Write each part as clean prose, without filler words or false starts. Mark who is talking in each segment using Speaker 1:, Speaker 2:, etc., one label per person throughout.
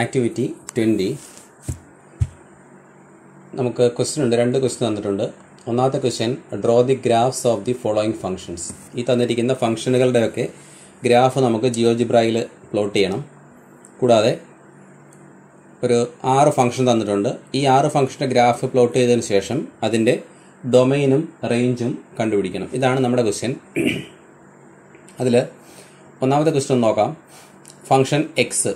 Speaker 1: Activity 20 നമുക്ക് question ഉണ്ട്. 2 question തന്നിട്ടുണ്ട്. ഒന്നാമത്തെ question draw the graphs of the following functions. ഈ തന്നിരിക്കുന്ന ഫംഗ്ഷനുകളുടെയൊക്കെ ഗ്രാഫ് നമുക്ക് ജിയോജിബ്രയിൽ പ്ലോട്ട് ചെയ്യണം. കൂടാതെ ഒരു 6 ഫംഗ്ഷൻ തന്നിട്ടുണ്ട്. ഈ 6 ഫംഗ്ഷൻ്റെ ഗ്രാഫ് പ്ലോട്ട് ചെയ്തതിന് ശേഷം അതിൻ്റെ ഡൊമൈനും റേഞ്ചും കണ്ടുപിടിക്കണം. ഇതാണ് നമ്മുടെ ക്വസ്റ്റ്യൻ. അതിൽ ഒന്നാമത്തെ ക്വസ്റ്റ്യൻ നോക്കാം. Function x.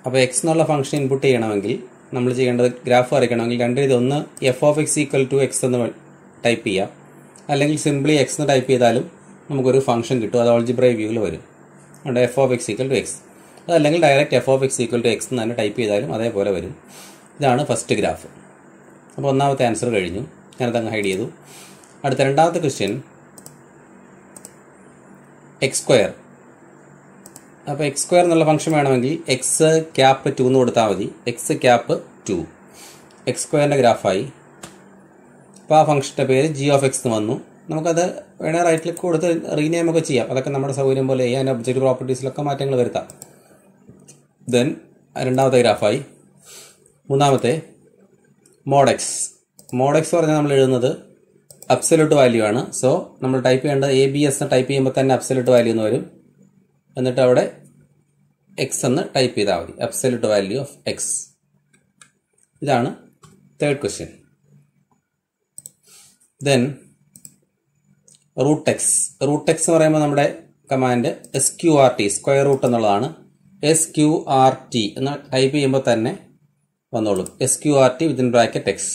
Speaker 1: അപ്പോൾ എക്സ് എന്നുള്ള ഫംഗ്ഷൻ ഇൻപുട്ട് ചെയ്യണമെങ്കിൽ നമ്മൾ ചെയ്യേണ്ടത് ഗ്രാഫ് വരയ്ക്കണമെങ്കിൽ രണ്ട് രീതി. ഒന്ന് f of x equal to x എന്ന് ടൈപ്പ് ചെയ്യാം, അല്ലെങ്കിൽ സിംപ്ലി എക്സ് എന്ന് ടൈപ്പ് ചെയ്താലും നമുക്കൊരു ഫംഗ്ഷൻ കിട്ടും. അത് ആൾജിബ്രൈ വ്യൂവിൽ വരും. അതുകൊണ്ട് f of x equal to x. അതല്ലെങ്കിൽ direct f of x equal to x എന്ന് തന്നെ ടൈപ്പ് ചെയ്താലും അതേപോലെ വരും. ഇതാണ് ഫസ്റ്റ് ഗ്രാഫ്. അപ്പോൾ ഒന്നാമത്തെ ആൻസർ കഴിഞ്ഞു. ഞാനതങ്ങ് ഹൈഡ് ചെയ്തു. അടുത്ത രണ്ടാമത്തെ ക്വസ്റ്റ്യൻ എക്സ് സ്ക്വയർ. അപ്പോൾ എക്സ് സ്ക്വയർ എന്നുള്ള ഫംഗ്ഷൻ വേണമെങ്കിൽ എക്സ് ക്യാപ്പ് 2 എന്ന് കൊടുത്താൽ മതി. എക്സ് ക്യാപ്പ് 2 എക്സ് സ്ക്വയറിൻ്റെ ഗ്രാഫായി. അപ്പോൾ ആ ഫംഗ്ഷൻ്റെ പേര് ജി ഓഫ് എക്സ് എന്ന് വന്നു. നമുക്കത് വേണേൽ റൈറ്റ് ക്ലിക്ക് കൊടുത്ത് റീനെയിം ഒക്കെ ചെയ്യാം. അതൊക്കെ നമ്മുടെ സൗകര്യം പോലെ ചെയ്യാൻ. ഒബ്ജക്റ്റ് പ്രോപ്പർട്ടീസിലൊക്കെ മാറ്റങ്ങൾ വരുത്താം. ദെൻ രണ്ടാമത്തെ ഗ്രാഫായി. മൂന്നാമത്തെ മോഡെക്സ്. മോഡെക്സ് പറഞ്ഞാൽ നമ്മൾ എഴുതുന്നത് അബ്സല്യൂട്ട് വാല്യൂ ആണ്. സോ നമ്മൾ ടൈപ്പ് ചെയ്യേണ്ടത് ABS എന്ന് ടൈപ്പ് ചെയ്യുമ്പോൾ തന്നെ അബ്സല്യൂട്ട് വാല്യൂ എന്ന് വരും. എന്നിട്ട് അവിടെ എക്സ് എന്ന് ടൈപ്പ് ചെയ്താൽ മതി. Absolute value of x. ഇതാണ് third question. Then root x. Root x എന്ന് പറയുമ്പോൾ നമ്മുടെ കമാൻഡ് SQRT സ്ക്വയർ റൂട്ട് എന്നുള്ളതാണ്. SQRT എന്ന് ടൈപ്പ് ചെയ്യുമ്പോൾ തന്നെ വന്നോളും. SQRT within bracket x.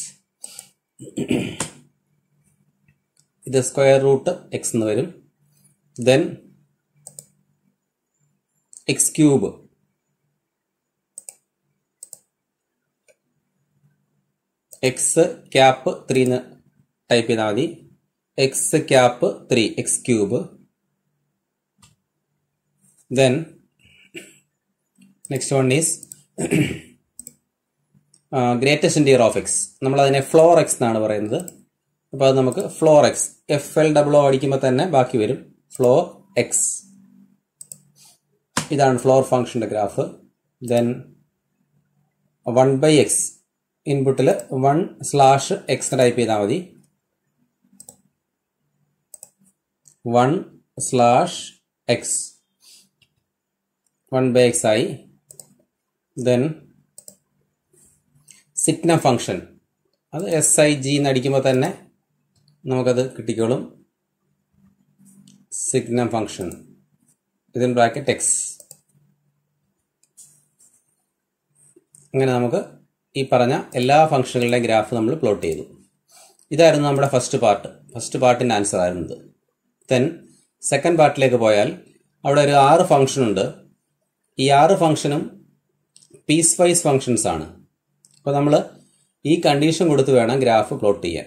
Speaker 1: ഇത് സ്ക്വയർ റൂട്ട് എക്സ് എന്ന് വരും. Then x cube. X cap 3 എന്ന് ടൈപ്പ് ചെയ്താൽ മതി. X cap 3 x cube. Then next one is greatest integer of x. നമ്മളതിനെ ഫ്ലോർ എക്സ് എന്നാണ് പറയുന്നത്. അപ്പോൾ അത് നമുക്ക് ഫ്ലോർ എക്സ് FLOO അടിക്കുമ്പോൾ തന്നെ ബാക്കി വരും ഫ്ലോർ എക്സ്. ഇതാണ് ഫ്ലോർ ഫംഗ്ഷൻ്റെ ഗ്രാഫ്. ദെൻ 1/x ഇൻപുട്ടിൽ 1/x ടൈപ്പ് ചെയ്താൽ മതി. 1/x 1/x ആയി. Then signum function. അത് SIG എന്ന് അടിക്കുമ്പോൾ തന്നെ നമുക്കത് കിട്ടിക്കോളും. സിഗ്നം ഫംഗ്ഷൻ ഇതിൻ ബ്രാക്കറ്റ് എക്സ്. അങ്ങനെ നമുക്ക് ഈ പറഞ്ഞ എല്ലാ ഫംഗ്ഷനുകളുടെയും ഗ്രാഫ് നമ്മൾ പ്ലോട്ട് ചെയ്തു. ഇതായിരുന്നു നമ്മുടെ ഫസ്റ്റ് പാർട്ട്. ഫസ്റ്റ് പാർട്ടിൻ്റെ ആൻസർ ആയിരുന്നത്. ദെൻ സെക്കൻഡ് പാർട്ടിലേക്ക് പോയാൽ അവിടെ ഒരു 6 ഫംഗ്ഷൻ ഉണ്ട്. ഈ 6 ഫംഗ്ഷനും പീസ് വൈസ് ഫംഗ്ഷൻസ് ആണ്. അപ്പോൾ നമ്മൾ ഈ കണ്ടീഷൻ കൊടുത്ത് വേണം ഗ്രാഫ് പ്ലോട്ട് ചെയ്യാൻ.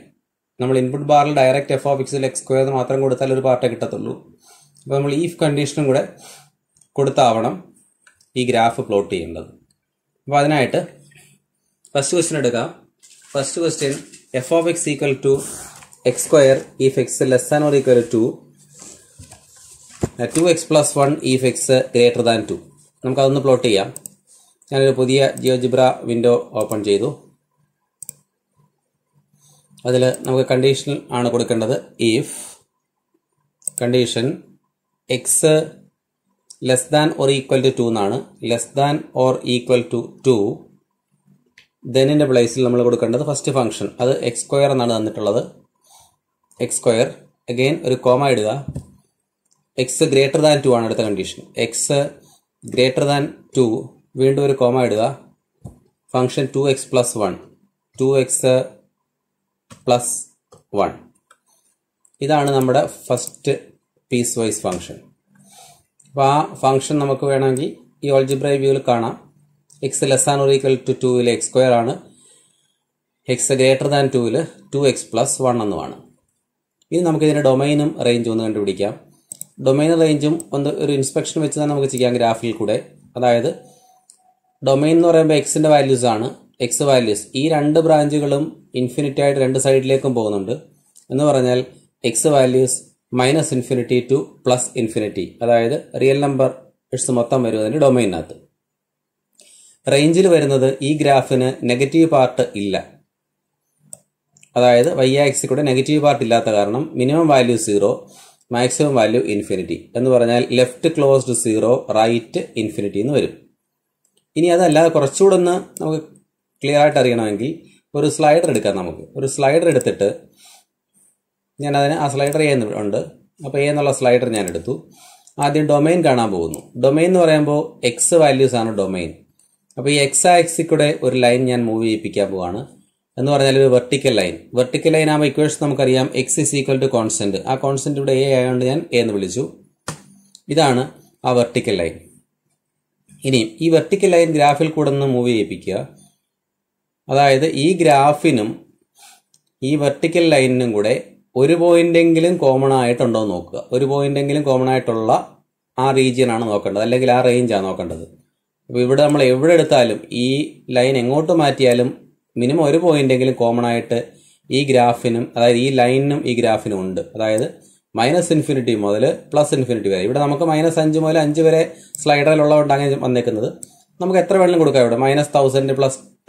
Speaker 1: നമ്മൾ ഇൻപുട്ട് ബാറിൽ ഡയറക്റ്റ് എഫ് ഓഫ് എക്സിൽ എക്സ് സ്ക്വയർ മാത്രം കൊടുത്താൽ ഒരു പാർട്ടേ കിട്ടത്തുള്ളൂ. അപ്പോൾ നമ്മൾ ഈ കണ്ടീഷനും കൂടെ കൊടുത്താവണം ഈ ഗ്രാഫ് പ്ലോട്ട് ചെയ്യേണ്ടത്. അപ്പോൾ അതിനായിട്ട് ഫസ്റ്റ് ക്വസ്റ്റ്യൻ എടുക്കാം. First question f of x equal to x square if x less than or equal to 2x + 1 if x greater than 2. നമുക്കതൊന്ന് പ്ലോട്ട് ചെയ്യാം. ഞാനൊരു പുതിയ ജിയോജിബ്ര വിൻഡോ ഓപ്പൺ ചെയ്തു. അതിൽ നമുക്ക് കണ്ടീഷൻ ആണ് കൊടുക്കേണ്ടത്. If condition x less than or equal to 2 എന്നാണ്. Less than or equal to 2. ദെനിൻ്റെ പ്ലേസിൽ നമ്മൾ കൊടുക്കേണ്ടത് ഫസ്റ്റ് ഫംഗ്ഷൻ. അത് എക്സ് സ്ക്വയർ എന്നാണ് തന്നിട്ടുള്ളത്. എക്സ് സ്ക്വയർ അഗെയിൻ ഒരു കോമ ഇടുക. എക്സ് ഗ്രേറ്റർ ദാൻ 2 ആണ് അടുത്ത കണ്ടീഷൻ. എക്സ് ഗ്രേറ്റർ ദാൻ 2 വീണ്ടും ഒരു കോമ ഇടുക. Function 2x + 1 2x + 1. ഇതാണ് നമ്മുടെ ഫസ്റ്റ് പീസ് വൈസ് ഫംഗ്ഷൻ. അപ്പോൾ ആ ഫംഗ്ഷൻ നമുക്ക് വേണമെങ്കിൽ ഈ ആൾജിബ്രൈ വ്യൂവിൽ കാണാം. X less than or equal to 2 x square ആണ്. എക്സ് ഗ്രേറ്റർ ദാൻ 2 2x + 1 എന്നുമാണ്. ഇനി നമുക്കിതിൻ്റെ ഡൊമൈനും റേഞ്ചും ഒന്ന് കണ്ടുപിടിക്കാം. ഡൊമൈൻ റേഞ്ചും ഒരു ഇൻസ്പെക്ഷൻ വെച്ച് തന്നെ നമുക്ക് ചെയ്യാം ഗ്രാഫിൽ കൂടെ. അതായത് ഡൊമൈൻ എന്ന് പറയുമ്പോൾ എക്സിൻ്റെ വാല്യൂസ് ആണ്. എക്സ് വാല്യൂസ് ഈ 2 ബ്രാഞ്ചുകളും ഇൻഫിനിറ്റി ആയിട്ട് 2 സൈഡിലേക്കും പോകുന്നുണ്ട്. എന്ന് പറഞ്ഞാൽ എക്സ് വാല്യൂസ് -∞ to +∞. അതായത് റിയൽ നമ്പേഴ്സ് മൊത്തം വരും അതിൻ്റെ ഡൊമൈനകത്ത്. റേഞ്ചിൽ വരുന്നത് ഈ ഗ്രാഫിന് നെഗറ്റീവ് പാർട്ട് ഇല്ല. അതായത് y ആക്സിൽ കൂടെ നെഗറ്റീവ് പാർട്ട് ഇല്ലാത്ത കാരണം minimum value 0, maximum value infinity എന്ന് പറഞ്ഞാൽ ലെഫ്റ്റ് ക്ലോസ്ഡ് 0, റൈറ്റ് ഇൻഫിനിറ്റി എന്ന് വരും. ഇനി അതല്ലാതെ കുറച്ചുകൂടെ ഒന്ന് നമുക്ക് ക്ലിയർ ആയിട്ട് അറിയണമെങ്കിൽ ഒരു സ്ലൈഡർ എടുക്കാം. നമുക്ക് ഒരു സ്ലൈഡർ എടുത്തിട്ട് ഞാനതിന് ആ സ്ലൈഡർ ഉണ്ട്. അപ്പോൾ എന്നുള്ള സ്ലൈഡർ ഞാൻ എടുത്തു. ആദ്യം ഡൊമൈൻ കാണാൻ പോകുന്നു. ഡൊമൈൻ എന്ന് പറയുമ്പോൾ എക്സ് വാല്യൂസ് ആണ് ഡൊമൈൻ. അപ്പോൾ ഈ എക്സ് ആക്സിൽ കൂടെ ഒരു ലൈൻ ഞാൻ മൂവ് ചെയ്യിപ്പിക്കാൻ പോവാണ്. എന്ന് പറഞ്ഞാൽ ഒരു വെർട്ടിക്കൽ ലൈൻ. വെർട്ടിക്കൽ ലൈൻ ആകുമ്പോൾ ഇക്വേഷൻ നമുക്കറിയാം x is equal to constant. ആ കോൺസ്റ്റന്റ് ഇവിടെ എ ആയതുകൊണ്ട് ഞാൻ എ എന്ന് വിളിച്ചു. ഇതാണ് ആ വെർട്ടിക്കൽ ലൈൻ. ഇനി ഈ വെർട്ടിക്കൽ ലൈൻ ഗ്രാഫിൽ കൂടെ ഒന്ന് മൂവ് ചെയ്യിപ്പിക്കുക. അതായത് ഈ ഗ്രാഫിനും ഈ വെർട്ടിക്കൽ ലൈനിനും കൂടെ ഒരു പോയിന്റെങ്കിലും കോമൺ ആയിട്ടുണ്ടോ എന്ന് നോക്കുക. ഒരു പോയിന്റെങ്കിലും കോമൺ ആയിട്ടുള്ള ആ റീജിയൻ ആണ് നോക്കേണ്ടത്, അല്ലെങ്കിൽ ആ റേഞ്ച് ആണ് നോക്കേണ്ടത്. അപ്പോൾ ഇവിടെ നമ്മൾ എവിടെ എടുത്താലും ഈ ലൈൻ എങ്ങോട്ട് മാറ്റിയാലും മിനിമം ഒരു പോയിന്റെങ്കിലും കോമൺ ആയിട്ട് ഈ ഗ്രാഫിനും, അതായത് ഈ ലൈനിനും ഈ ഗ്രാഫിനും ഉണ്ട്. അതായത് -∞ മുതൽ +∞ വരെ. ഇവിടെ നമുക്ക് -5 മുതൽ 5 വരെ സ്ലൈഡറിലുള്ളതുകൊണ്ടാണ് വന്നേക്കുന്നത്. നമുക്ക് എത്ര വേണമെങ്കിലും കൊടുക്കാം. ഇവിടെ -1000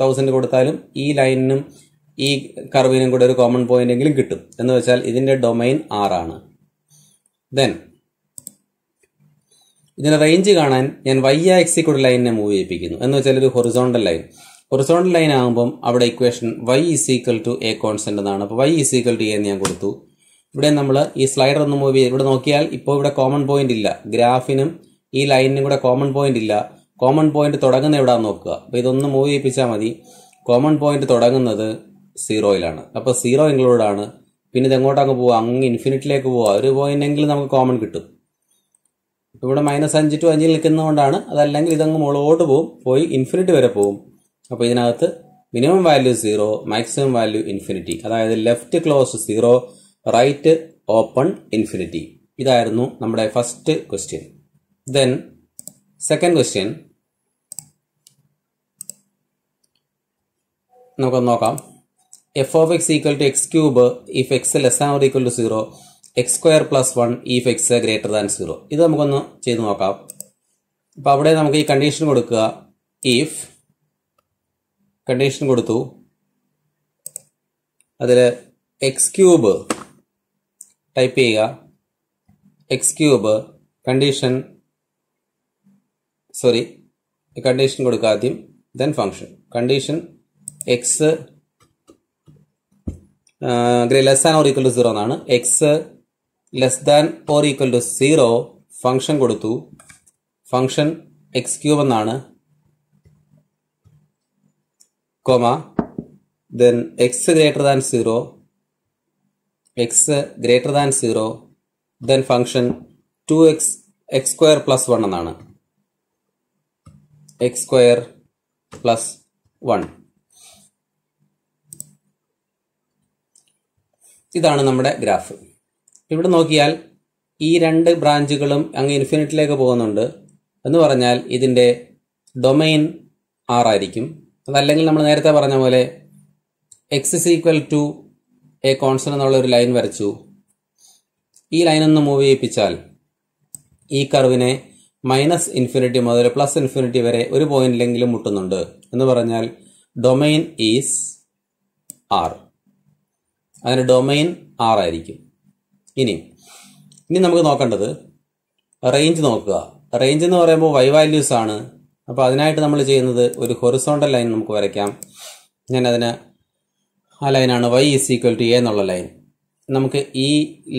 Speaker 1: +1000 കൊടുത്താലും ഈ ലൈനിനും ഈ കർവിനും കൂടെ ഒരു കോമൺ പോയിന്റ് എങ്കിലും കിട്ടും. എന്ന് വെച്ചാൽ ഇതിന്റെ ഡൊമൈൻ R ആണ്. ദെൻ ഇതിന്റെ റേഞ്ച് കാണാൻ ഞാൻ y ആക്സിൽ കൂടെ ലൈനിനെ മൂവ് ചെയ്യിപ്പിക്കുന്നു. എന്ന് വെച്ചാൽ ഒരു ഹൊറിസോണ്ടൽ ലൈൻ. ഹൊറിസോണ്ടൽ ലൈൻ ആകുമ്പം അവിടെ ഇക്വേഷൻ y = a കോൺസ്റ്റന്റ് എന്നാണ്. അപ്പോൾ y = a എന്ന് ഞാൻ കൊടുത്തു. ഇവിടെ നമ്മൾ ഈ സ്ലൈഡർ ഒന്ന് മൂവ് ചെയ്ത് ഇവിടെ നോക്കിയാൽ ഇപ്പോൾ ഇവിടെ കോമൺ പോയിന്റ് ഇല്ല. ഗ്രാഫിനും ഈ ലൈനിനും കൂടെ കോമൺ പോയിന്റ് ഇല്ല. കോമൺ പോയിന്റ് തുടങ്ങുന്ന എവിടെയാണെന്ന് നോക്കുക. അപ്പോൾ ഇതൊന്ന് മൂവ് ചെയ്യിപ്പിച്ചാൽ മതി. കോമൺ പോയിന്റ് തുടങ്ങുന്നത് 0-ലാണ്. അപ്പോൾ 0 ഇൻക്ലൂഡ് ആണ്. പിന്നെ ഇത് എങ്ങോട്ടങ്ങ് പോവുക, അങ്ങ് ഇൻഫിനിറ്റിലേക്ക് പോവുക. ഒരു പോയിന്റെങ്കിലും നമുക്ക് കോമൺ കിട്ടും. ഇവിടെ -5 to 5 നിൽക്കുന്നതുകൊണ്ടാണ്. അതല്ലെങ്കിൽ ഇതങ്ങ് മുകളോട്ട് പോവും, പോയി ഇൻഫിനിറ്റി വരെ പോവും. അപ്പോൾ ഇതിനകത്ത് minimum value 0, maximum value infinity. അതായത് left close 0, right open infinity. ഇതായിരുന്നു നമ്മുടെ first question. Then second question നമുക്കൊന്ന് നോക്കാം. f of x = x³ if x <= 0, x² + 1 if x <= 0. ഇത് നമുക്കൊന്ന് ചെയ്ത് നോക്കാം. അപ്പോൾ അവിടെ നമുക്ക് ഈ കണ്ടീഷൻ കൊടുക്കുക. if കണ്ടീഷൻ കൊടുത്തു, അതിൽ x³ ടൈപ്പ് ചെയ്യുക. x³ കണ്ടീഷൻ കൊടുക്കുക ആദ്യം. ദെൻ ഫംഗ്ഷൻ കണ്ടീഷൻ x <= 0 എന്നാണ്. x <= 0 ഫംഗ്ഷൻ കൊടുത്തു. ഫംഗ്ഷൻ x³ എന്നാണ്, comma then x > 0, then function 2x x² + 1 എന്നാണ്. x² + 1. ഇതാണ് നമ്മുടെ ഗ്രാഫ്. ഇവിടെ നോക്കിയാൽ ഈ രണ്ട് ബ്രാഞ്ചുകളും അങ്ങ് ഇൻഫിനിറ്റിയിലേക്ക് പോകുന്നുണ്ട്. എന്ന് പറഞ്ഞാൽ ഇതിന്റെ ഡൊമൈൻ R ആയിരിക്കും. അതല്ലെങ്കിൽ നമ്മൾ നേരത്തെ പറഞ്ഞ പോലെ x = a കോൺസ്റ്റന്റ് എന്നുള്ള ഒരു ലൈൻ വരച്ചു. ഈ ലൈൻ ഒന്ന് മൂവ് ചെയ്യിപ്പിച്ചാൽ ഈ കർവിനെ -∞ മുതൽ +∞ വരെ ഒരു പോയിന്റിലെങ്കിലും മുട്ടുന്നുണ്ട്. എന്ന് പറഞ്ഞാൽ ഡൊമൈൻ ഈസ് R. അതിന് ഡൊമൈൻ R ആയിരിക്കും. ഇനി നമുക്ക് നോക്കേണ്ടത് റേഞ്ച് നോക്കുക. റേഞ്ച് എന്ന് പറയുമ്പോൾ y വാല്യൂസ് ആണ്. അപ്പോൾ അതിനായിട്ട് നമ്മൾ ചെയ്യുന്നത് ഒരു ഹൊറിസോണ്ടൽ ലൈൻ നമുക്ക് വരയ്ക്കാം. ഞാനതിന് ആ ലൈനാണ് y = a എന്നുള്ള ലൈൻ. നമുക്ക് ഈ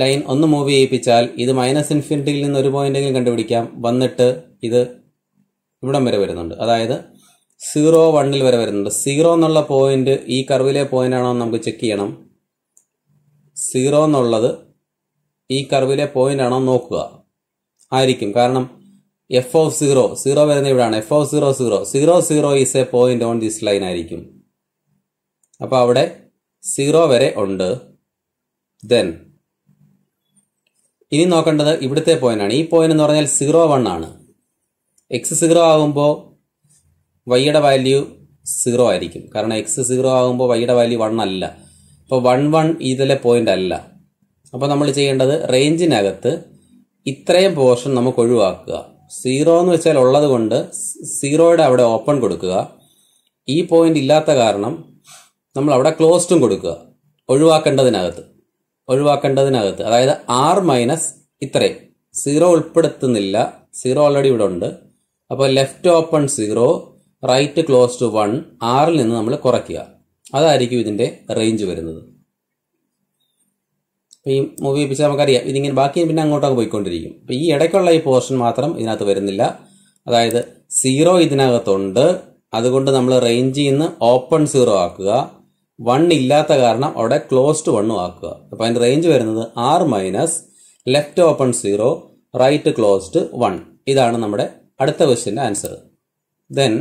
Speaker 1: ലൈൻ ഒന്ന് മൂവ് ചെയ്യിപ്പിച്ചാൽ ഇത് -∞ നിന്ന് ഒരു പോയിന്റെങ്കിലും കണ്ടുപിടിക്കാം. വന്നിട്ട് ഇത് ഇവിടം വരെ വരുന്നുണ്ട്. അതായത് 0, 1 വരെ വരുന്നുണ്ട്. 0 എന്നുള്ള പോയിന്റ് ഈ കർവിലെ പോയിന്റ് ആണോ എന്ന് നമുക്ക് ചെക്ക് ചെയ്യണം. 0 എന്നുള്ളത് ഈ കർവിലെ പോയിന്റ് ആണോ നോക്കുക. ആയിരിക്കും. കാരണം f of 0 വരുന്ന ഇവിടെയാണ്. f of 0 is a point on this line ആയിരിക്കും. അപ്പോൾ അവിടെ 0 വരെ ഉണ്ട്. ദെൻ ഇനി നോക്കേണ്ടത് ഇവിടുത്തെ പോയിന്റ് ആണ്. ഈ പോയിന്റ് എന്ന് പറഞ്ഞാൽ 0, 1 ആണ്. x 0 ആകുമ്പോൾ വൈയുടെ വാല്യൂ 0 ആയിരിക്കും. കാരണം x 0 ആകുമ്പോൾ വൈയുടെ വാല്യൂ 1 അല്ല. അപ്പോൾ 1, 1 ഇതിലെ പോയിന്റ് അല്ല. അപ്പോൾ നമ്മൾ ചെയ്യേണ്ടത് റേഞ്ചിനകത്ത് ഇത്രയും പോർഷൻ നമുക്ക് ഒഴിവാക്കുക. സീറോ എന്ന് വെച്ചാൽ ഉള്ളത് കൊണ്ട് സീറോയുടെ അവിടെ ഓപ്പൺ കൊടുക്കുക. ഈ പോയിന്റ് ഇല്ലാത്ത കാരണം നമ്മൾ അവിടെ ക്ലോസ്ഡും കൊടുക്കുക. ഒഴിവാക്കേണ്ടതിനകത്ത് അതായത് ആർ മൈനസ് ഇത്രയും സീറോ ഉൾപ്പെടുത്തുന്നില്ല. സീറോ ഓൾറെഡി ഇവിടെ ഉണ്ട്. അപ്പോൾ ലെഫ്റ്റ് ഓപ്പൺ 0, റൈറ്റ് ക്ലോസ്ഡ് 1, ആറിൽ നിന്ന് നമ്മൾ കുറയ്ക്കുക. അതായിരിക്കും ഇതിന്റെ റേഞ്ച് വരുന്നത്. ഈ മൂവി ചെയ്യിപ്പിച്ചാൽ നമുക്കറിയാം ഇതിങ്ങനെ ബാക്കി പിന്നെ അങ്ങോട്ടൊക്കെ പോയിക്കൊണ്ടിരിക്കും. അപ്പോൾ ഈ ഇടയ്ക്കുള്ള ഈ പോർഷൻ മാത്രം ഇതിനകത്ത് വരുന്നില്ല. അതായത് 0 ഇതിനകത്തുണ്ട്, അതുകൊണ്ട് നമ്മൾ റേഞ്ചിൽ നിന്ന് ഓപ്പൺ 0 ആക്കുക. 1 ഇല്ലാത്ത കാരണം അവിടെ ക്ലോസ്ഡ് 1 ആക്കുക. അപ്പോൾ അതിന്റെ റേഞ്ച് വരുന്നത് R minus left open 0, right closed 1. ഇതാണ് നമ്മുടെ അടുത്ത ക്വസ്റ്റ്യന്റെ ആൻസർ. ദെൻ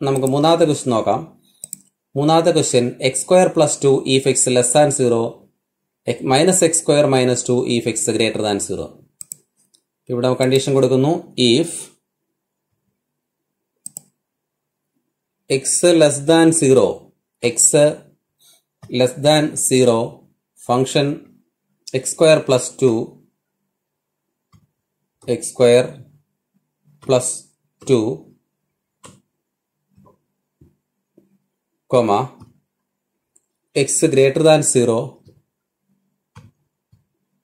Speaker 1: നമുക്ക് മൂന്നാമത്തെ ക്വസ്റ്റ്യൻ നോക്കാം. മൂന്നാമത്തെ question x² + 2 if x less than 0 minus x² - 2 if x greater than 0. ഇവിടെ കണ്ടീഷൻ കൊടുക്കുന്നു. if x less than 0 function x² + 2 comma x greater than 0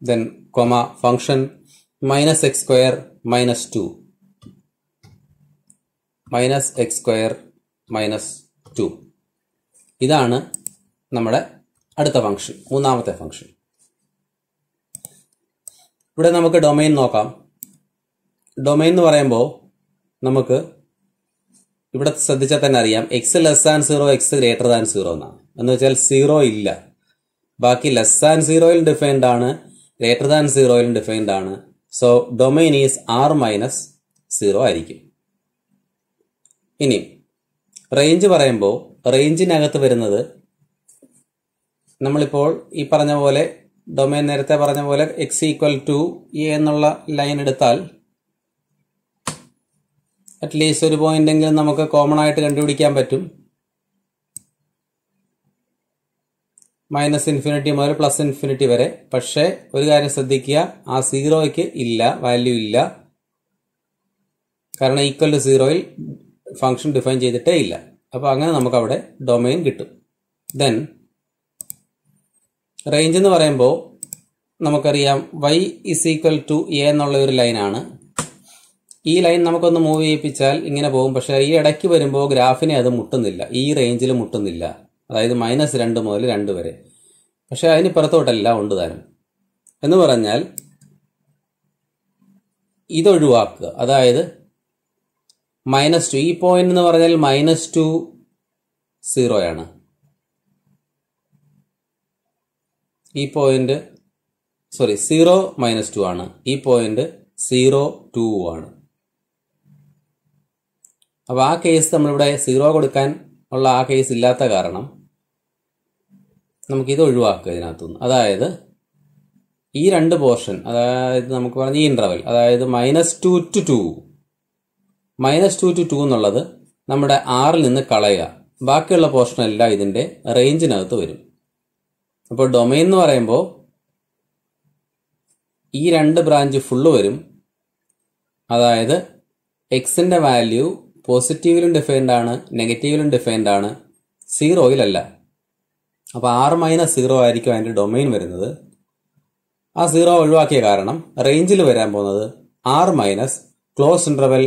Speaker 1: then comma function minus x² - 2 ഇതാണ് നമ്മുടെ അടുത്ത function, മൂന്നാമത്തെ ഫംഗ്ഷൻ. ഇവിടെ നമുക്ക് ഡൊമൈൻ നോക്കാം. Domain എന്ന് പറയുമ്പോൾ നമുക്ക് ഇവിടെ ശ്രദ്ധിച്ചാൽ തന്നെ അറിയാം x less than 0, x greater than 0 എന്നാണ്. എന്ന് വെച്ചാൽ 0 ഇല്ല. ബാക്കി less than 0 ഡിഫൈൻഡ് ആണ്, greater than 0 ഡിഫൈൻഡ് ആണ്. So domain is r minus 0 ആയിരിക്കും. ഇനി റേഞ്ച് പറയുമ്പോൾ റേഞ്ചിനകത്ത് വരുന്നത് നമ്മളിപ്പോൾ ഈ പറഞ്ഞ പോലെ ഡൊമൈൻ നേരത്തെ പറഞ്ഞ പോലെ x = a എന്നുള്ള ലൈൻ എടുത്താൽ അറ്റ്ലീസ്റ്റ് ഒരു പോയിന്റ് എങ്കിലും നമുക്ക് കോമൺ ആയിട്ട് കണ്ടുപിടിക്കാൻ പറ്റും. -∞ മുതൽ +∞ വരെ. പക്ഷേ ഒരു കാര്യം ശ്രദ്ധിക്കുക, ആ 0ക്ക് ഇല്ല, വാല്യൂ ഇല്ല. കാരണം =0 ഫംഗ്ഷൻ ഡിഫൈൻ ചെയ്തിട്ടേ ഇല്ല. അപ്പോൾ അങ്ങനെ നമുക്ക് അവിടെ ഡൊമൈൻ കിട്ടും. ദെൻ റേഞ്ച് എന്ന് പറയുമ്പോൾ നമുക്കറിയാം y = a എന്നുള്ള ഒരു ലൈനാണ്. ഈ ലൈൻ നമുക്കൊന്ന് മൂവ് ചെയ്യിപ്പിച്ചാൽ ഇങ്ങനെ പോകും. പക്ഷെ ഈ ഇടയ്ക്ക് വരുമ്പോൾ ഗ്രാഫിനെ അത് മുട്ടുന്നില്ല, ഈ റേഞ്ചിൽ മുട്ടുന്നില്ല. അതായത് -2 മുതൽ 2 വരെ. പക്ഷെ അതിന് പുറത്തോട്ടല്ല ഉണ്ട് താനും. എന്ന് പറഞ്ഞാൽ ഇതൊഴിവാക്കുക. അതായത് -2 ഈ പോയിന്റ് എന്ന് പറഞ്ഞാൽ -2 0 ആണ്. ഈ പോയിന്റ് 0 -2 ആണ്. ഈ പോയിന്റ് 0 2 ആണ്. അപ്പോൾ ആ കേസ് നമ്മളിവിടെ 0 കൊടുക്കാൻ ഉള്ള ആ കേസ് ഇല്ലാത്ത കാരണം നമുക്കിത് ഒഴിവാക്കുക ഇതിനകത്തുനിന്ന്. അതായത് ഈ രണ്ട് പോർഷൻ, അതായത് നമുക്ക് പറഞ്ഞ ഈ ഇന്റർവെൽ, അതായത് -2 to 2 എന്നുള്ളത് നമ്മുടെ ആറിൽ നിന്ന് കളയുക. ബാക്കിയുള്ള പോർഷൻ എല്ലാം ഇതിന്റെ റേഞ്ചിനകത്ത് വരും. അപ്പോൾ ഡൊമൈൻ എന്ന് പറയുമ്പോൾ ഈ രണ്ട് ബ്രാഞ്ച് ഫുള്ള് വരും. അതായത് എക്സിന്റെ വാല്യൂ പോസിറ്റീവിലും ഡിഫൈൻഡ് ആണ്, നെഗറ്റീവിലും ഡിഫൈൻഡ് ആണ്, 0-യിലല്ല. അപ്പോൾ r - 0 ആയിരിക്കും അതിന്റെ ഡൊമൈൻ വരുന്നത്. ആ 0 ഒഴിവാക്കിയ കാരണം റേഞ്ചിൽ വരാൻ പോകുന്നത് r ക്ലോസ് ഇന്റർവെൽ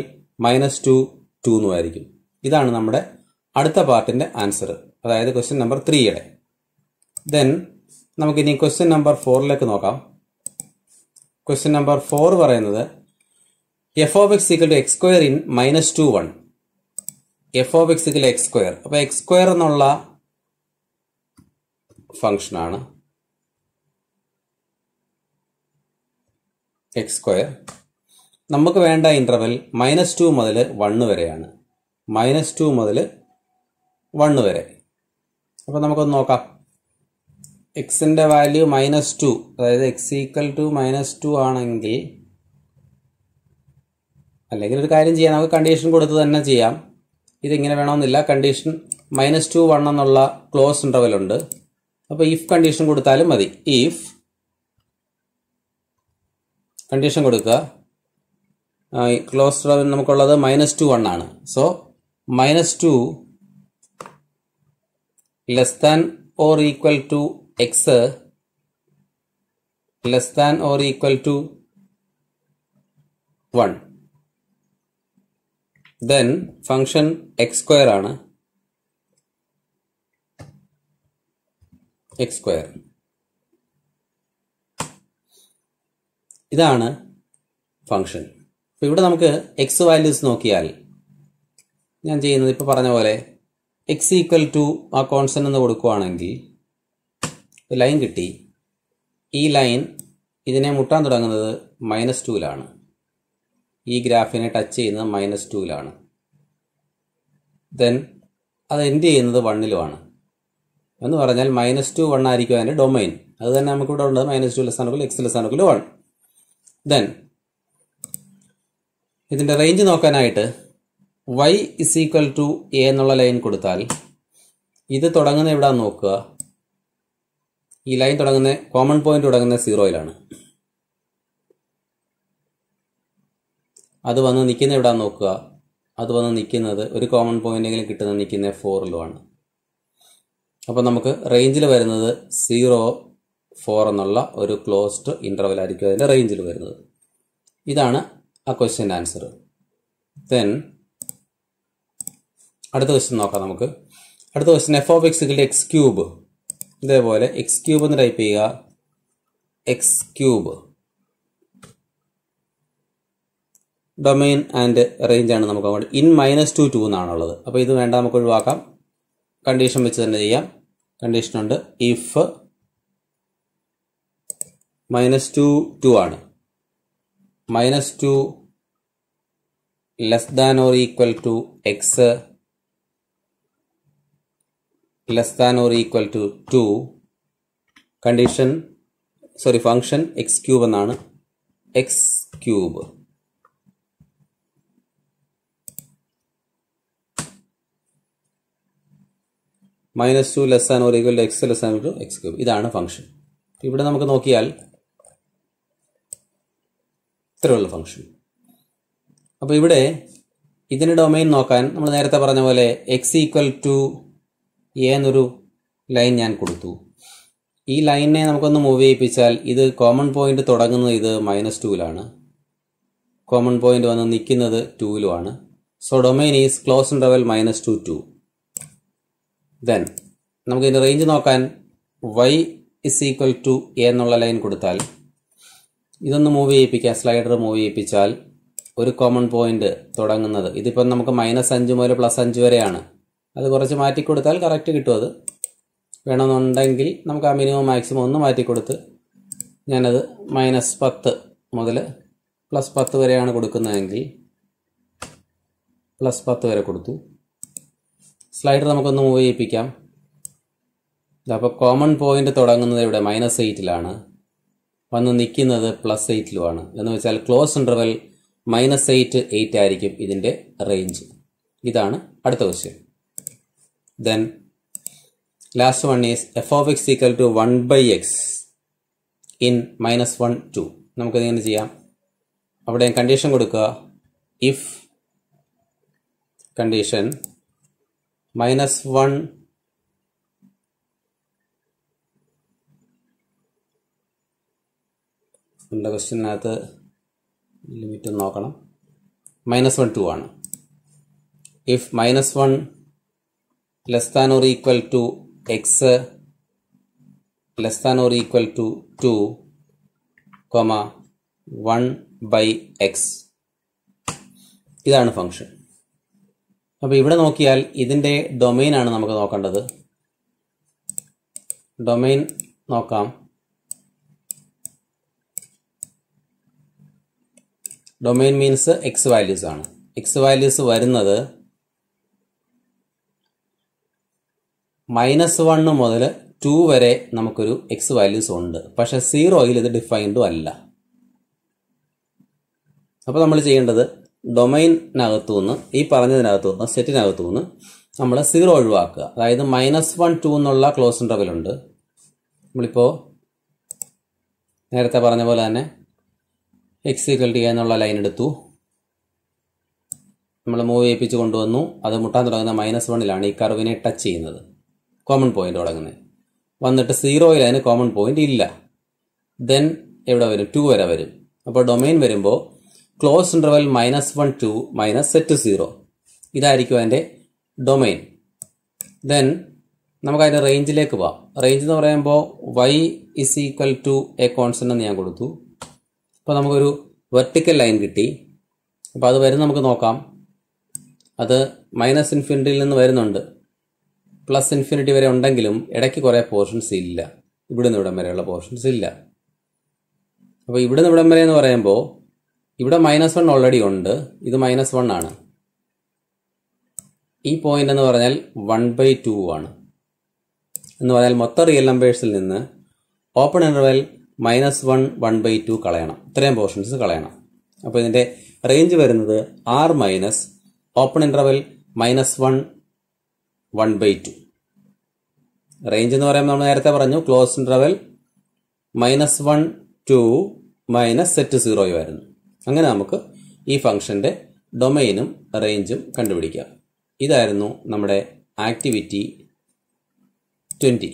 Speaker 1: -2 2 എന്നുമായിരിക്കും. ഇതാണ് നമ്മുടെ അടുത്ത പാർട്ടിന്റെ ആൻസർ, അതായത് ക്വസ്റ്റ്യൻ നമ്പർ 3യുടെ. ദെൻ നമുക്കിനി ക്വസ്റ്റ്യൻ നമ്പർ 4ലേക്ക് നോക്കാം. ക്വസ്റ്റ്യൻ നമ്പർ 4 പറയുന്നത് f(x) = x² in -2 1. f(x) = x². അപ്പോൾ x² എന്നുള്ള ഫംഗ്ഷനാണ്. x². നമുക്ക് വേണ്ട ഇന്റർവെൽ -2 മുതൽ 1 വരെയാണ്. -2 മുതൽ 1 വരെ. അപ്പോൾ നമുക്കൊന്ന് നോക്കാം. എക്സിന്റെ വാല്യൂ -2, അതായത് x = -2 ആണെങ്കിൽ, അല്ലെങ്കിൽ ഒരു കാര്യം ചെയ്യാം, നമുക്ക് കണ്ടീഷൻ കൊടുത്ത് തന്നെ ചെയ്യാം. ഇതിങ്ങനെ വേണമെന്നില്ല. കണ്ടീഷൻ -2 1 എന്നുള്ള ക്ലോസ് ഇന്റർവെൽ ഉണ്ട്. അപ്പോൾ ഇഫ് കണ്ടീഷൻ കൊടുത്താലും മതി. ഇഫ് കണ്ടീഷൻ കൊടുക്കുക ക്ലോസ് ഇന്റർവെൽ നമുക്കുള്ളത് -2 1 ആണ്. So -2 less than or equal to x less than or equal to 1. Then function x square ആണ്. എക്സ് സ്ക്വയർ ഇതാണ് ഫംഗ്ഷൻ. അപ്പോൾ ഇവിടെ നമുക്ക് എക്സ് വാല്യൂസ് നോക്കിയാൽ ഞാൻ ചെയ്യുന്നത് ഇപ്പോൾ പറഞ്ഞ പോലെ എക്സ് ഈക്വൽ ടു ആ കോൺസ്റ്റന്റ് എന്ന് കൊടുക്കുകയാണെങ്കിൽ ലൈൻ കിട്ടി. ഈ ലൈൻ ഇതിനെ മുട്ടാൻ തുടങ്ങുന്നത് -2 ഈ ഗ്രാഫിനെ ടച്ച് ചെയ്യുന്നത് -2 ദെൻ അത് എൻഡ് ചെയ്യുന്നത് 1 എന്ന് പറഞ്ഞാൽ -2 1 ആയിരിക്കും അതിൻ്റെ ഡൊമൈൻ. അത് തന്നെ നമുക്കിവിടെ ഉണ്ട് -2 ലെസ് എക്സ് ലെസ് 1. ദെൻ ഇതിൻ്റെ റേഞ്ച് നോക്കാനായിട്ട് y is equal to A എന്നുള്ള ലൈൻ കൊടുത്താൽ ഇത് തുടങ്ങുന്ന എവിടെയാണെന്ന് നോക്കുക. ഈ ലൈൻ തുടങ്ങുന്ന കോമൺ പോയിന്റ് തുടങ്ങുന്ന 0 അത് വന്ന് നിൽക്കുന്ന എവിടെയാണെന്ന് നോക്കുക. അത് വന്ന് നിൽക്കുന്നത് ഒരു കോമൺ പോയിന്റെങ്കിലും കിട്ടുന്ന നിൽക്കുന്ന 4 അപ്പോൾ നമുക്ക് റേഞ്ചിൽ വരുന്നത് 0 4 എന്നുള്ള ഒരു ക്ലോസ്ഡ് ഇന്റർവെൽ ആയിരിക്കും അതിൻ്റെ റേഞ്ചിൽ വരുന്നത്. ഇതാണ് ആ ക്വസ്റ്റ്യൻ്റെ ആൻസർ. ദെൻ അടുത്ത ക്വസ്റ്റ്യൻ നോക്കാം നമുക്ക്. അടുത്ത question f of X equal X cube. ഇതേപോലെ എക്സ് ക്യൂബ് എന്ന് ടൈപ്പ് ചെയ്യുക. X cube domain and range ആണ് നമുക്ക് അങ്ങോട്ട് ഇൻ -2 2 എന്നാണുള്ളത്. അപ്പോൾ ഇത് വേണ്ട, നമുക്ക് ഒഴിവാക്കാം. കണ്ടീഷൻ വെച്ച് തന്നെ ചെയ്യാം. കണ്ടീഷൻ ഉണ്ട്. ഇഫ് -2 2 ആണ്, -2 less than or equal to x less than or equal to 2. Condition function x cube എന്നാണ്. X cube -2 less than or equal to x less than two x cube. ഇതാണ് function. ഇവിടെ നമുക്ക് നോക്കിയാൽ ഇത്രയുള്ള function. അപ്പോൾ ഇവിടെ ഇതിന് ഡൊമൈൻ നോക്കാൻ നമ്മൾ നേരത്തെ പറഞ്ഞ പോലെ എക്സ് ഈക്വൽ ടു എ എന്നൊരു ലൈൻ ഞാൻ കൊടുത്തു. ഈ ലൈനിനെ നമുക്കൊന്ന് മൂവ് ചെയ്യിപ്പിച്ചാൽ ഇത് കോമൺ പോയിന്റ് തുടങ്ങുന്നത് ഇത് -2 കോമൺ പോയിന്റ് വന്ന് നിൽക്കുന്നത് 2 so domain is close interval -2 2. Then നമുക്ക് ഇതിൻ്റെ റേഞ്ച് നോക്കാൻ y is equal to A എന്നുള്ള ലൈൻ കൊടുത്താൽ ഇതൊന്ന് മൂവ് ചെയ്യിപ്പിക്കാം. സ്ലൈഡർ മൂവ് ചെയ്യിപ്പിച്ചാൽ ഒരു കോമൺ പോയിന്റ് തുടങ്ങുന്നത് ഇതിപ്പം നമുക്ക് -5 മുതൽ +5 വരെയാണ്. അത് കുറച്ച് മാറ്റിക്കൊടുത്താൽ കറക്റ്റ് കിട്ടും. അത് വേണമെന്നുണ്ടെങ്കിൽ നമുക്ക് ആ മിനിമം മാക്സിമം ഒന്ന് മാറ്റിക്കൊടുത്ത് ഞാനത് -10 മുതൽ +10 വരെയാണ് കൊടുക്കുന്നതെങ്കിൽ +10 വരെ കൊടുത്തു. സ്ലൈഡർ നമുക്കൊന്ന് മൂവ് ചെയ്യിപ്പിക്കാം. അപ്പോൾ കോമൺ പോയിന്റ് തുടങ്ങുന്നത് ഇവിടെ -8 വന്ന് നിൽക്കുന്നത് +8 എന്ന് വെച്ചാൽ ക്ലോസ് ഇന്റർവെൽ -8 8 ആയിരിക്കും ഇതിൻ്റെ റേഞ്ച്. ഇതാണ് അടുത്ത question. Then last one is f of x equal to 1/x in -1 2. നമുക്കിതിങ്ങനെ ചെയ്യാം. അവിടെ കണ്ടീഷൻ കൊടുക്കുക. ഇഫ് കണ്ടീഷൻ -1 നമ്മുടെ ക്വസ്റ്റ്യനകത്ത് ലിമിറ്റ് നോക്കണം. -1 2 ആണ്. If -1 less than or equal to x less than or equal to 2, 1/x. ഇതാണ് ഫംഗ്ഷൻ. അപ്പോൾ ഇവിടെ നോക്കിയാൽ ഇതിൻ്റെ ഡൊമൈൻ ആണ് നമുക്ക് നോക്കേണ്ടത്. ഡൊമൈൻ നോക്കാം. ഡൊമൈൻ മീൻസ് എക്സ് വാല്യൂസ് ആണ്. എക്സ് വാല്യൂസ് വരുന്നത് -1 മുതൽ 2 വരെ നമുക്കൊരു എക്സ് വാല്യൂസ് ഉണ്ട്. പക്ഷെ 0യിൽ ഇത് ഡിഫൈൻഡും അല്ല. അപ്പോൾ നമ്മൾ ചെയ്യേണ്ടത് ഡൊമൈനകത്തുനിന്ന് ഈ പറഞ്ഞതിനകത്തുനിന്ന് സെറ്റിനകത്തുനിന്ന് നമ്മൾ 0 ഒഴിവാക്കുക. അതായത് -1 2 എന്നുള്ള ക്ലോസ് ഇന്റർവെൽ ഉണ്ട്. നമ്മളിപ്പോൾ നേരത്തെ പറഞ്ഞ പോലെ തന്നെ x = a എന്നുള്ള ലൈൻ എടുത്തു. നമ്മൾ മൂവ് ചെയ്യിപ്പിച്ച് കൊണ്ടുവന്നു. അത് മുട്ടാൻ തുടങ്ങുന്ന -1 ഈ കർവിനെ ടച്ച് ചെയ്യുന്നത്, കോമൺ പോയിന്റ് തുടങ്ങുന്നത്. വന്നിട്ട് 0 അതിന് കോമൺ പോയിന്റ് ഇല്ല. ദെൻ എവിടെ വരും? 2 വരെ വരും. അപ്പോൾ ഡൊമൈൻ വരുമ്പോൾ ക്ലോസ് ഇന്റർവൽ -1 to -set 0 ഇതായിരിക്കും അതിൻ്റെ ഡൊമൈൻ. ദെൻ നമുക്ക് അതിൻ്റെ റേഞ്ചിലേക്ക് പോവാം. റേഞ്ച് എന്ന് പറയുമ്പോൾ y = a കോൺസ്റ്റന്റ് എന്ന് ഞാൻ കൊടുത്തു. അപ്പോൾ നമുക്കൊരു വെർട്ടിക്കൽ ലൈൻ കിട്ടി. അപ്പോൾ അത് വരുന്ന നമുക്ക് നോക്കാം. അത് -∞ നിന്ന് വരുന്നുണ്ട്, +∞ വരെ ഉണ്ടെങ്കിലും ഇടയ്ക്ക് കുറേ പോർഷൻസ് ഇല്ല. ഇവിടുന്ന് ഇവിടം വരെയുള്ള പോർഷൻസ് ഇല്ല. അപ്പോൾ ഇവിടുന്ന് ഇവിടം വരെ എന്ന് പറയുമ്പോൾ ഇവിടെ -1 ഓൾറെഡി ഉണ്ട്, ഇത് -1 ആണ്. ഈ പോയിന്റ് എന്ന് പറഞ്ഞാൽ 1/2 ആണ്. എന്ന് പറഞ്ഞാൽ മൊത്തം റിയൽ നമ്പേഴ്സിൽ നിന്ന് ഓപ്പൺ ഇന്റർവെൽ -1 1/2 കളയണം. ഇത്രയും പോർഷൻസ് കളയണം. അപ്പോൾ ഇതിന്റെ റേഞ്ച് വരുന്നത് r minus open interval -1 1/2. Range എന്ന് പറയുമ്പോൾ നമ്മൾ നേരത്തെ പറഞ്ഞു ക്ലോസ് ഇന്റർവെൽ -1 to -set 0 ആയിരുന്നു. അങ്ങനെ നമുക്ക് ഈ ഫംഗ്ഷന്റെ ഡൊമൈനും റേഞ്ചും കണ്ടുപിടിക്കാം. ഇതായിരുന്നു നമ്മുടെ ആക്ടിവിറ്റി 20.